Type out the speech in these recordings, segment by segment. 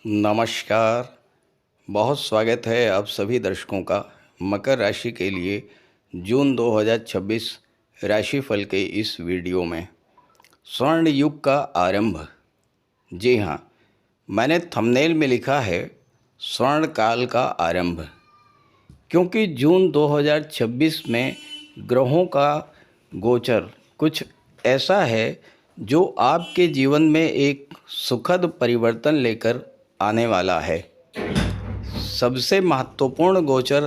नमस्कार। बहुत स्वागत है आप सभी दर्शकों का मकर राशि के लिए जून 2026 राशिफल के इस वीडियो में। स्वर्ण युग का आरंभ। जी हाँ, मैंने थंबनेल में लिखा है स्वर्ण काल का आरंभ, क्योंकि जून 2026 में ग्रहों का गोचर कुछ ऐसा है जो आपके जीवन में एक सुखद परिवर्तन लेकर आने वाला है। सबसे महत्वपूर्ण गोचर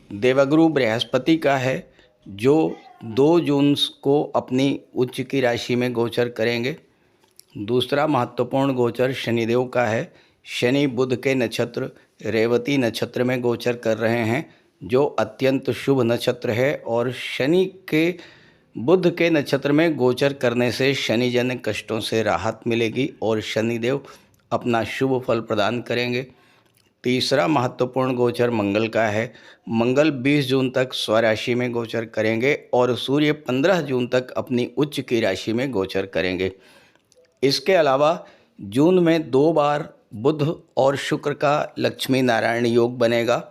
देवगुरु बृहस्पति का है, जो 2 जून को अपनी उच्च की राशि में गोचर करेंगे। दूसरा महत्वपूर्ण गोचर शनिदेव का है। शनि बुध के नक्षत्र रेवती नक्षत्र में गोचर कर रहे हैं, जो अत्यंत शुभ नक्षत्र है। और शनि के बुध के नक्षत्र में गोचर करने से शनिजन्य कष्टों से राहत मिलेगी और शनिदेव अपना शुभ फल प्रदान करेंगे। तीसरा महत्वपूर्ण गोचर मंगल का है। मंगल 20 जून तक स्वराशि में गोचर करेंगे और सूर्य 15 जून तक अपनी उच्च की राशि में गोचर करेंगे। इसके अलावा जून में 2 बार बुध और शुक्र का लक्ष्मी नारायण योग बनेगा,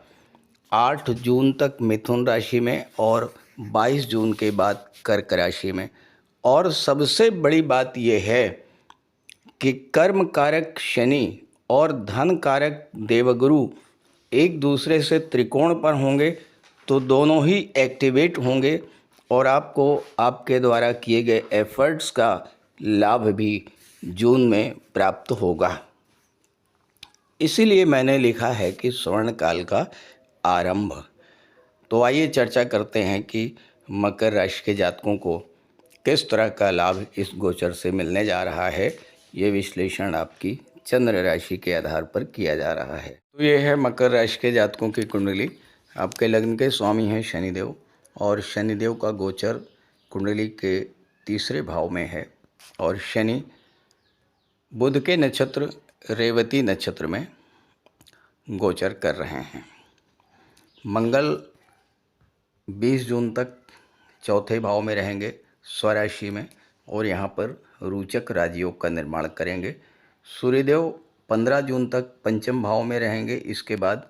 8 जून तक मिथुन राशि में और 22 जून के बाद कर्क राशि में। और सबसे बड़ी बात यह है कि कर्म कारक शनि और धन कारक देवगुरु एक दूसरे से त्रिकोण पर होंगे, तो दोनों ही एक्टिवेट होंगे और आपको आपके द्वारा किए गए एफर्ट्स का लाभ भी जून में प्राप्त होगा। इसीलिए मैंने लिखा है कि स्वर्ण काल का आरंभ। तो आइए चर्चा करते हैं कि मकर राशि के जातकों को किस तरह का लाभ इस गोचर से मिलने जा रहा है। ये विश्लेषण आपकी चंद्र राशि के आधार पर किया जा रहा है। तो ये है मकर राशि के जातकों की कुंडली। आपके लग्न के स्वामी हैं शनिदेव, और शनिदेव का गोचर कुंडली के तीसरे भाव में है। और शनि बुध के नक्षत्र रेवती नक्षत्र में गोचर कर रहे हैं। मंगल 20 जून तक चौथे भाव में रहेंगे स्वराशि में, और यहाँ पर रोचक राजयोग का निर्माण करेंगे। सूर्यदेव 15 जून तक पंचम भाव में रहेंगे, इसके बाद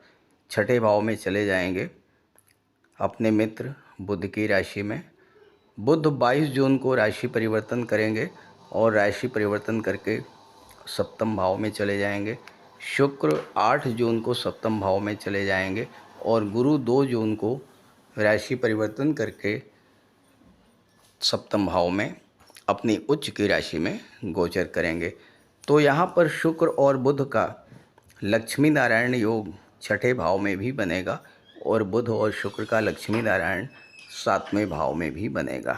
छठे भाव में चले जाएंगे अपने मित्र बुध की राशि में। बुध 22 जून को राशि परिवर्तन करेंगे और राशि परिवर्तन करके सप्तम भाव में चले जाएंगे। शुक्र 8 जून को सप्तम भाव में चले जाएंगे और गुरु 2 जून को राशि परिवर्तन करके सप्तम भाव में अपनी उच्च की राशि में गोचर करेंगे। तो यहाँ पर शुक्र और बुध का लक्ष्मी नारायण योग छठे भाव में भी बनेगा और बुध और शुक्र का लक्ष्मी नारायण 7वें भाव में भी बनेगा।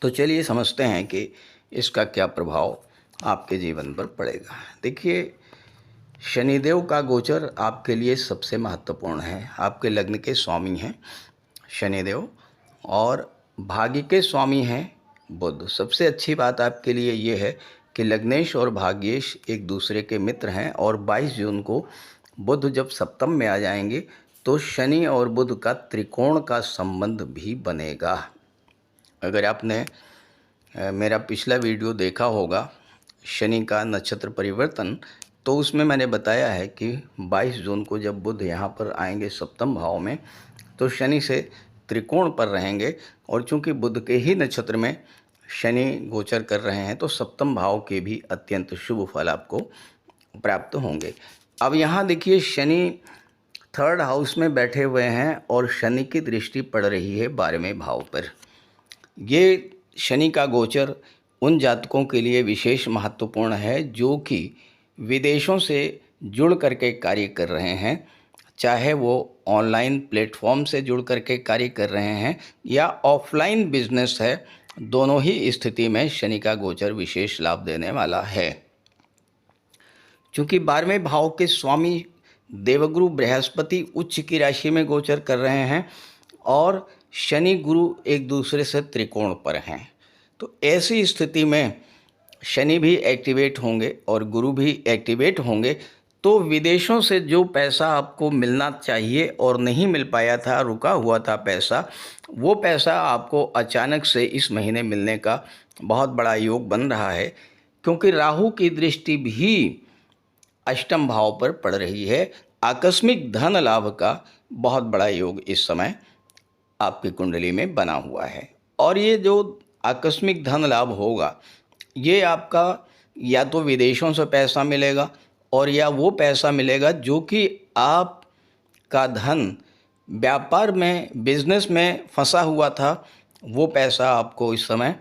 तो चलिए समझते हैं कि इसका क्या प्रभाव आपके जीवन पर पड़ेगा। देखिए, शनिदेव का गोचर आपके लिए सबसे महत्वपूर्ण है। आपके लग्न के स्वामी हैं शनिदेव और भाग्य के स्वामी हैं बुध। सबसे अच्छी बात आपके लिए ये है कि लग्नेश और भाग्येश एक दूसरे के मित्र हैं, और 22 जून को बुध जब सप्तम में आ जाएंगे तो शनि और बुध का त्रिकोण का संबंध भी बनेगा। अगर आपने मेरा पिछला वीडियो देखा होगा शनि का नक्षत्र परिवर्तन, तो उसमें मैंने बताया है कि 22 जून को जब बुध यहाँ पर आएंगे सप्तम भाव में, तो शनि से त्रिकोण पर रहेंगे। और चूंकि बुध के ही नक्षत्र में शनि गोचर कर रहे हैं, तो सप्तम भाव के भी अत्यंत शुभ फल आपको प्राप्त होंगे। अब यहाँ देखिए, शनि 3rd हाउस में बैठे हुए हैं और शनि की दृष्टि पड़ रही है 12वें भाव पर। ये शनि का गोचर उन जातकों के लिए विशेष महत्वपूर्ण है जो कि विदेशों से जुड़ करके कार्य कर रहे हैं, चाहे वो ऑनलाइन प्लेटफॉर्म से जुड़ करके कार्य कर रहे हैं या ऑफलाइन बिजनेस है। दोनों ही स्थिति में शनि का गोचर विशेष लाभ देने वाला है। चूँकि 12वें भाव के स्वामी देवगुरु बृहस्पति उच्च की राशि में गोचर कर रहे हैं और शनि गुरु एक दूसरे से त्रिकोण पर हैं, तो ऐसी स्थिति में शनि भी एक्टिवेट होंगे और गुरु भी एक्टिवेट होंगे। तो विदेशों से जो पैसा आपको मिलना चाहिए और नहीं मिल पाया था, रुका हुआ था पैसा, वो पैसा आपको अचानक से इस महीने मिलने का बहुत बड़ा योग बन रहा है। क्योंकि राहु की दृष्टि भी अष्टम भाव पर पड़ रही है। आकस्मिक धन लाभ का बहुत बड़ा योग इस समय आपकी कुंडली में बना हुआ है। और ये जो आकस्मिक धन लाभ होगा, ये आपका या तो विदेशों से पैसा मिलेगा और या वो पैसा मिलेगा जो कि आपका धन व्यापार में, बिजनेस में फंसा हुआ था, वो पैसा आपको इस समय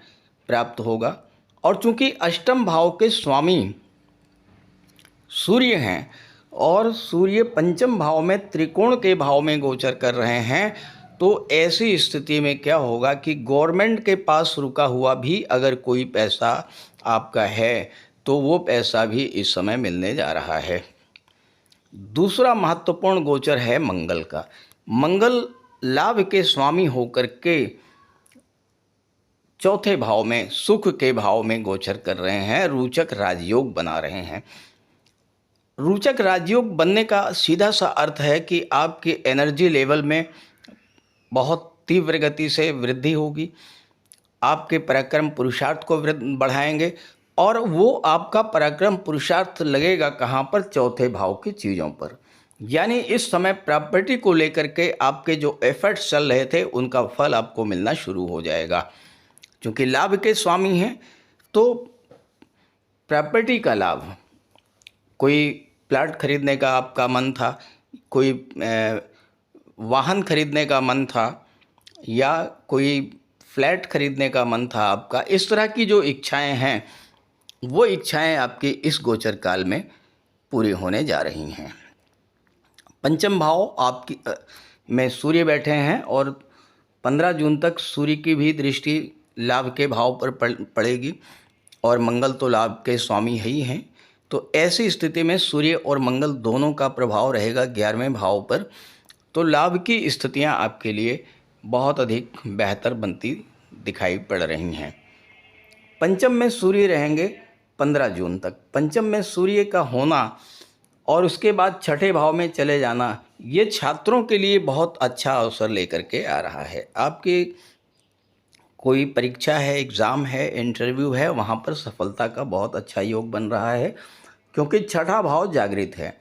प्राप्त होगा। और चूंकि अष्टम भाव के स्वामी सूर्य हैं और सूर्य पंचम भाव में त्रिकोण के भाव में गोचर कर रहे हैं, तो ऐसी स्थिति में क्या होगा कि गवर्नमेंट के पास रुका हुआ भी अगर कोई पैसा आपका है तो वो पैसा भी इस समय मिलने जा रहा है। दूसरा महत्वपूर्ण गोचर है मंगल का। मंगल लाभ के स्वामी होकर के चौथे भाव में, सुख के भाव में गोचर कर रहे हैं, रोचक राजयोग बना रहे हैं। रोचक राजयोग बनने का सीधा सा अर्थ है कि आपके एनर्जी लेवल में बहुत तीव्र गति से वृद्धि होगी, आपके पराक्रम पुरुषार्थ को बढ़ाएंगे। और वो आपका पराक्रम पुरुषार्थ लगेगा कहाँ पर? चौथे भाव की चीज़ों पर। यानी इस समय प्रॉपर्टी को लेकर के आपके जो एफर्ट्स चल रहे थे उनका फल आपको मिलना शुरू हो जाएगा। क्योंकि लाभ के स्वामी हैं तो प्रॉपर्टी का लाभ, कोई प्लाट खरीदने का आपका मन था, कोई वाहन खरीदने का मन था, या कोई फ्लैट खरीदने का मन था आपका, इस तरह की जो इच्छाएं हैं वो इच्छाएं आपकी इस गोचर काल में पूरी होने जा रही हैं। पंचम भाव आपकी में सूर्य बैठे हैं और 15 जून तक सूर्य की भी दृष्टि लाभ के भाव पर पड़ेगी और मंगल तो लाभ के स्वामी ही हैं। तो ऐसी स्थिति में सूर्य और मंगल दोनों का प्रभाव रहेगा 11वें भाव पर। तो लाभ की स्थितियां आपके लिए बहुत अधिक बेहतर बनती दिखाई पड़ रही हैं। पंचम में सूर्य रहेंगे 15 जून तक। पंचम में सूर्य का होना और उसके बाद छठे भाव में चले जाना, ये छात्रों के लिए बहुत अच्छा अवसर लेकर के आ रहा है। आपकी कोई परीक्षा है, एग्ज़ाम है, इंटरव्यू है, वहाँ पर सफलता का बहुत अच्छा योग बन रहा है, क्योंकि छठा भाव जागृत है।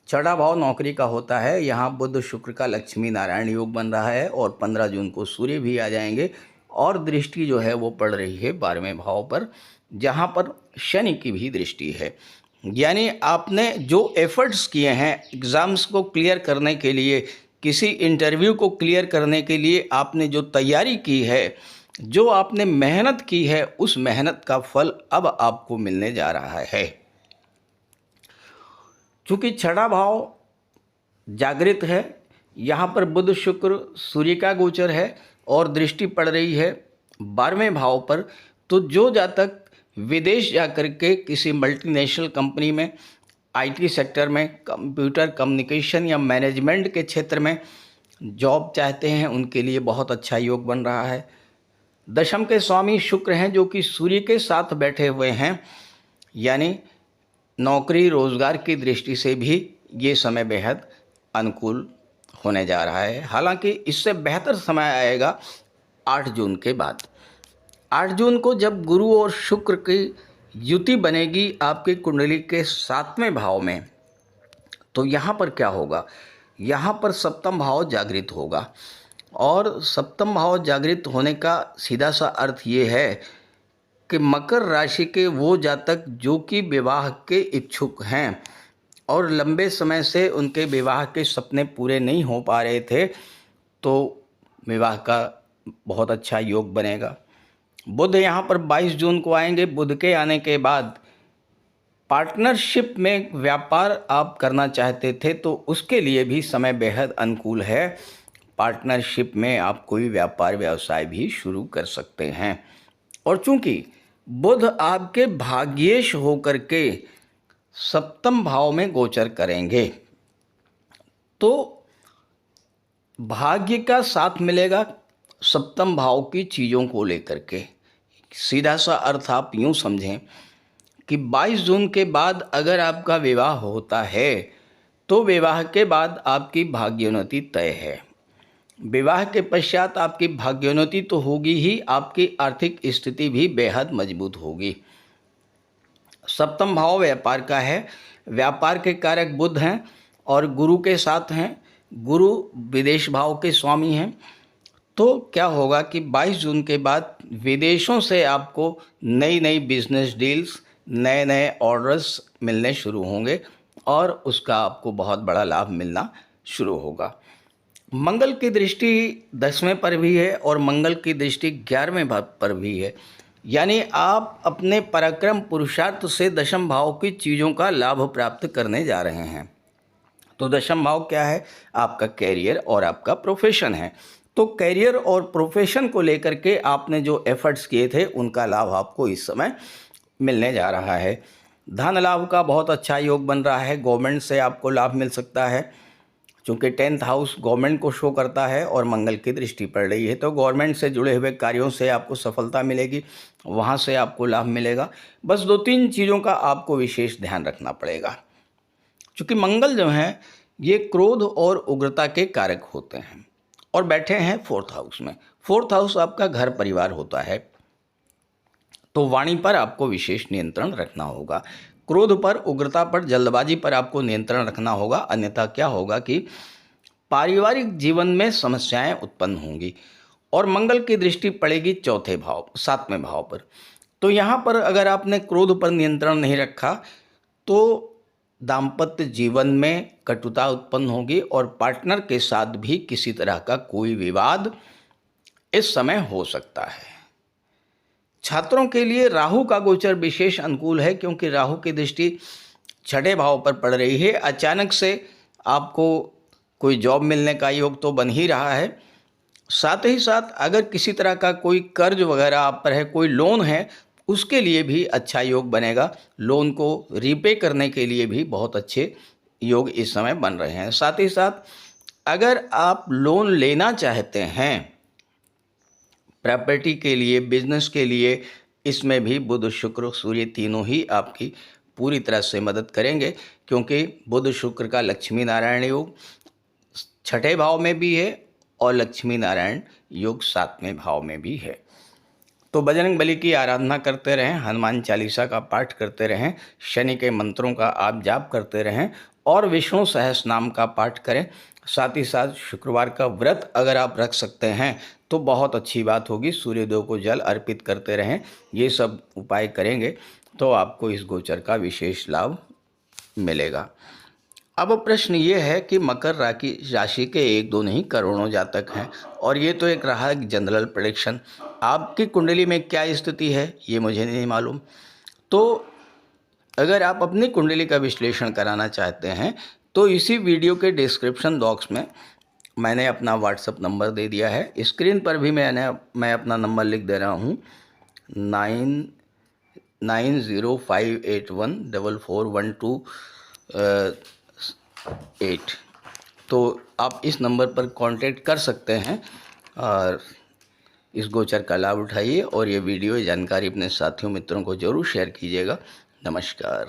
छठा भाव नौकरी का होता है। यहाँ बुध शुक्र का लक्ष्मी नारायण योग बन रहा है और 15 जून को सूर्य भी आ जाएंगे और दृष्टि जो है वो पड़ रही है 12वें भाव पर, जहाँ पर शनि की भी दृष्टि है। यानी आपने जो एफर्ट्स किए हैं एग्ज़ाम्स को क्लियर करने के लिए, किसी इंटरव्यू को क्लियर करने के लिए आपने जो तैयारी की है, जो आपने मेहनत की है, उस मेहनत का फल अब आपको मिलने जा रहा है। चूँकि छठा भाव जागृत है, यहाँ पर बुध शुक्र सूर्य का गोचर है और दृष्टि पड़ रही है 12वें भाव पर, तो जो जातक विदेश जा कर के किसी मल्टीनेशनल कंपनी में, आईटी सेक्टर में, कंप्यूटर कम्युनिकेशन या मैनेजमेंट के क्षेत्र में जॉब चाहते हैं, उनके लिए बहुत अच्छा योग बन रहा है। दशम के स्वामी शुक्र हैं जो कि सूर्य के साथ बैठे हुए हैं, यानी नौकरी रोजगार की दृष्टि से भी ये समय बेहद अनुकूल होने जा रहा है। हालांकि इससे बेहतर समय आएगा 8 जून के बाद। 8 जून को जब गुरु और शुक्र की युति बनेगी आपकी कुंडली के 7वें भाव में, तो यहाँ पर क्या होगा? यहाँ पर सप्तम भाव जागृत होगा और सप्तम भाव जागृत होने का सीधा सा अर्थ ये है कि मकर राशि के वो जातक जो कि विवाह के इच्छुक हैं और लंबे समय से उनके विवाह के सपने पूरे नहीं हो पा रहे थे, तो विवाह का बहुत अच्छा योग बनेगा। बुध यहाँ पर 22 जून को आएंगे। बुध के आने के बाद पार्टनरशिप में व्यापार आप करना चाहते थे तो उसके लिए भी समय बेहद अनुकूल है। पार्टनरशिप में आप कोई व्यापार व्यवसाय भी शुरू कर सकते हैं। और चूंकि बुध आपके भाग्येश होकर के सप्तम भाव में गोचर करेंगे, तो भाग्य का साथ मिलेगा सप्तम भाव की चीज़ों को लेकर के। सीधा सा अर्थ आप यूँ समझें कि 22 जून के बाद अगर आपका विवाह होता है तो विवाह के बाद आपकी भाग्योन्नति तय है। विवाह के पश्चात आपकी भाग्योन्नति तो होगी ही, आपकी आर्थिक स्थिति भी बेहद मजबूत होगी। सप्तम भाव व्यापार का है। व्यापार के कारक बुध हैं और गुरु के साथ हैं। गुरु विदेश भाव के स्वामी हैं। तो क्या होगा कि 22 जून के बाद विदेशों से आपको नई नई बिजनेस डील्स, नए नए ऑर्डर्स मिलने शुरू होंगे और उसका आपको बहुत बड़ा लाभ मिलना शुरू होगा। मंगल की दृष्टि 10वें पर भी है और मंगल की दृष्टि 11वें भाव पर भी है, यानी आप अपने पराक्रम पुरुषार्थ से दशम भाव की चीज़ों का लाभ प्राप्त करने जा रहे हैं। तो दशम भाव क्या है? आपका कैरियर और आपका प्रोफेशन है। तो कैरियर और प्रोफेशन को लेकर के आपने जो एफर्ट्स किए थे उनका लाभ आपको इस समय मिलने जा रहा है। धन लाभ का बहुत अच्छा योग बन रहा है। गवर्नमेंट से आपको लाभ मिल सकता है, चूँकि 10th हाउस गवर्नमेंट को शो करता है और मंगल की दृष्टि पड़ रही है, तो गवर्नमेंट से जुड़े हुए कार्यों से आपको सफलता मिलेगी, वहाँ से आपको लाभ मिलेगा। बस 2-3 चीज़ों का आपको विशेष ध्यान रखना पड़ेगा, चूँकि मंगल जो हैं ये क्रोध और उग्रता के कारक होते हैं और बैठे हैं 4th हाउस में। 4th हाउस आपका घर परिवार होता है, तो वाणी पर आपको विशेष नियंत्रण रखना होगा। क्रोध पर, उग्रता पर, जल्दबाजी पर आपको नियंत्रण रखना होगा, अन्यथा क्या होगा कि पारिवारिक जीवन में समस्याएं उत्पन्न होंगी। और मंगल की दृष्टि पड़ेगी 7वें भाव पर। तो यहाँ पर अगर आपने क्रोध पर नियंत्रण नहीं रखा तो दाम्पत्य जीवन में कटुता उत्पन्न होगी और पार्टनर के साथ भी किसी तरह का कोई विवाद इस समय हो सकता है। छात्रों के लिए राहु का गोचर विशेष अनुकूल है, क्योंकि राहु की दृष्टि 6ठे भाव पर पड़ रही है। अचानक से आपको कोई जॉब मिलने का योग तो बन ही रहा है। साथ ही साथ अगर किसी तरह का कोई कर्ज वगैरह आप पर है, कोई लोन है, उसके लिए भी अच्छा योग बनेगा। लोन को रीपे करने के लिए भी बहुत अच्छे योग इस समय बन रहे हैं। साथ ही साथ अगर आप लोन लेना चाहते हैं प्रॉपर्टी के लिए, बिजनेस के लिए, इसमें भी बुध शुक्र सूर्य तीनों ही आपकी पूरी तरह से मदद करेंगे, क्योंकि बुध शुक्र का लक्ष्मी नारायण योग 6ठे भाव में भी है और लक्ष्मी नारायण योग 7वें भाव में भी है। तो बजरंग बली की आराधना करते रहें, हनुमान चालीसा का पाठ करते रहें, शनि के मंत्रों का आप जाप करते रहें और विष्णु सहस्त्र नाम का पाठ करें। साथ ही साथ शुक्रवार का व्रत अगर आप रख सकते हैं तो बहुत अच्छी बात होगी। सूर्यदेव को जल अर्पित करते रहें। ये सब उपाय करेंगे तो आपको इस गोचर का विशेष लाभ मिलेगा। अब प्रश्न ये है कि मकर राशि के 1-2 नहीं करोड़ों जातक हैं, और ये तो एक रहा जनरल प्रेडिक्शन। आपकी कुंडली में क्या स्थिति है ये मुझे नहीं मालूम। तो अगर आप अपनी कुंडली का विश्लेषण कराना चाहते हैं तो इसी वीडियो के डिस्क्रिप्शन बॉक्स में मैंने अपना व्हाट्सएप नंबर दे दिया है। स्क्रीन पर भी मैं अपना नंबर लिख दे रहा हूँ 9905814412 तो आप इस नंबर पर कांटेक्ट कर सकते हैं और इस गोचर का लाभ उठाइए। और ये वीडियो जानकारी अपने साथियों मित्रों को ज़रूर शेयर कीजिएगा। नमस्कार।